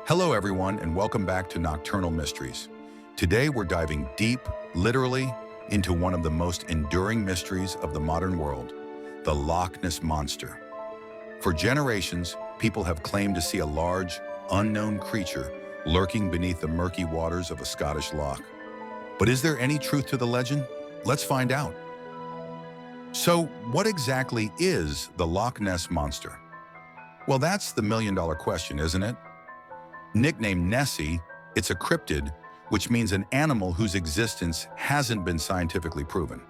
Hello everyone and welcome back to Nocturnal Mysteries. Today we're diving deep, literally, into one of the most enduring mysteries of the modern world, the Loch Ness Monster. For generations, people have claimed to see a large, unknown creature lurking beneath the murky waters of a Scottish loch. But is there any truth to the legend? Let's find out. So, what exactly is the Loch Ness Monster? Well, that's the million-dollar question, isn't it? Nicknamed Nessie, it's a cryptid, which means an animal whose existence hasn't been scientifically proven.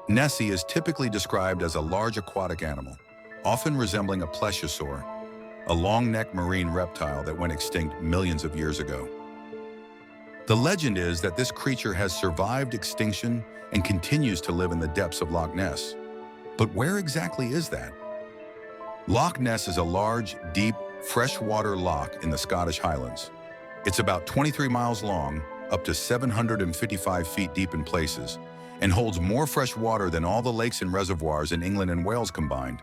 Nessie is typically described as a large aquatic animal, often resembling a plesiosaur, a long-necked marine reptile that went extinct millions of years ago. The legend is that this creature has survived extinction and continues to live in the depths of Loch Ness. But where exactly is that? Loch Ness is a large, deep, freshwater loch in the Scottish Highlands. It's about 23 miles long, up to 755 feet deep in places, and holds more fresh water than all the lakes and reservoirs in England and Wales combined.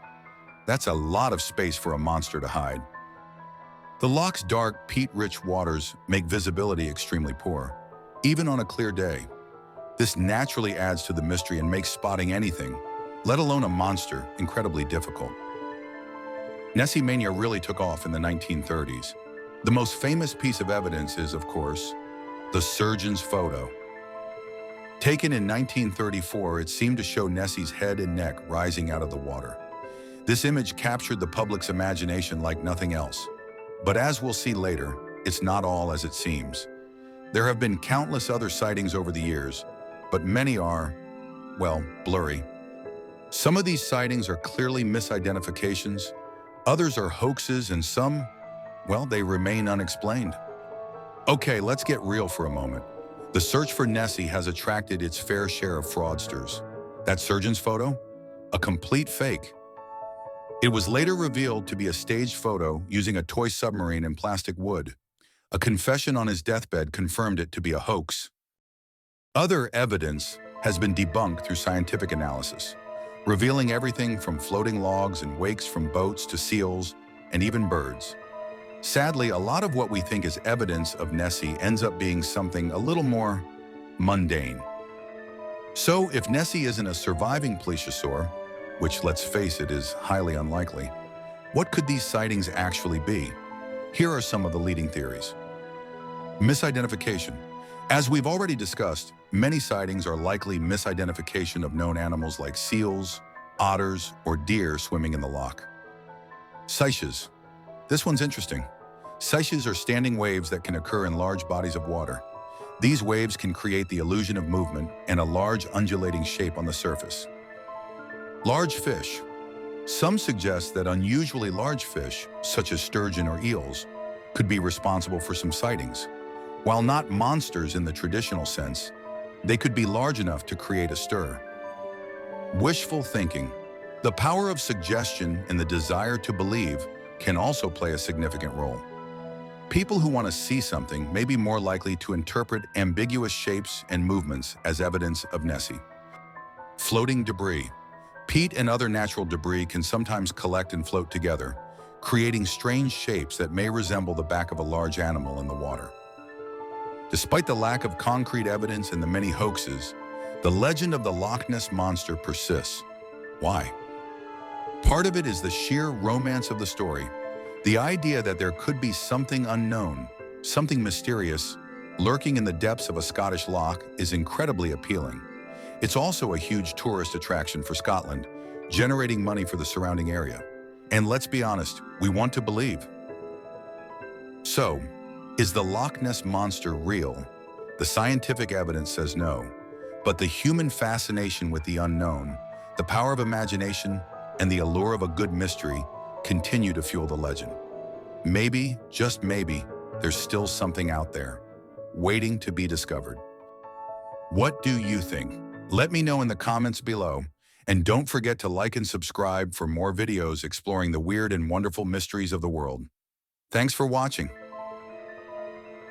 That's a lot of space for a monster to hide. The loch's dark, peat-rich waters make visibility extremely poor, even on a clear day. This naturally adds to the mystery and makes spotting anything, let alone a monster, incredibly difficult. Nessie mania really took off in the 1930s. The most famous piece of evidence is, of course, the surgeon's photo. Taken in 1934, it seemed to show Nessie's head and neck rising out of the water. This image captured the public's imagination like nothing else. But as we'll see later, it's not all as it seems. There have been countless other sightings over the years, but many are, well, blurry. Some of these sightings are clearly misidentifications, others are hoaxes, and some, well, they remain unexplained. Okay, let's get real for a moment. The search for Nessie has attracted its fair share of fraudsters. That surgeon's photo? A complete fake. It was later revealed to be a staged photo using a toy submarine and plastic wood. A confession on his deathbed confirmed it to be a hoax. Other evidence has been debunked through scientific analysis, revealing everything from floating logs and wakes from boats to seals and even birds. Sadly, a lot of what we think is evidence of Nessie ends up being something a little more mundane. So, if Nessie isn't a surviving plesiosaur, which, let's face it, is highly unlikely, what could these sightings actually be? Here are some of the leading theories. Misidentification. As we've already discussed, many sightings are likely misidentification of known animals like seals, otters, or deer swimming in the loch. Seiches. This one's interesting. Seiches are standing waves that can occur in large bodies of water. These waves can create the illusion of movement and a large undulating shape on the surface. Large fish. Some suggest that unusually large fish, such as sturgeon or eels, could be responsible for some sightings. While not monsters in the traditional sense, they could be large enough to create a stir. Wishful thinking. The power of suggestion and the desire to believe can also play a significant role. People who want to see something may be more likely to interpret ambiguous shapes and movements as evidence of Nessie. Floating debris. Peat and other natural debris can sometimes collect and float together, creating strange shapes that may resemble the back of a large animal in the water. Despite the lack of concrete evidence and the many hoaxes, the legend of the Loch Ness Monster persists. Why? Part of it is the sheer romance of the story. The idea that there could be something unknown, something mysterious, lurking in the depths of a Scottish loch is incredibly appealing. It's also a huge tourist attraction for Scotland, generating money for the surrounding area. And let's be honest, we want to believe. So, is the Loch Ness Monster real? The scientific evidence says no, but the human fascination with the unknown, the power of imagination, and the allure of a good mystery continue to fuel the legend. Maybe, just maybe, there's still something out there, waiting to be discovered. What do you think? Let me know in the comments below, and don't forget to like and subscribe for more videos exploring the weird and wonderful mysteries of the world. Thanks for watching.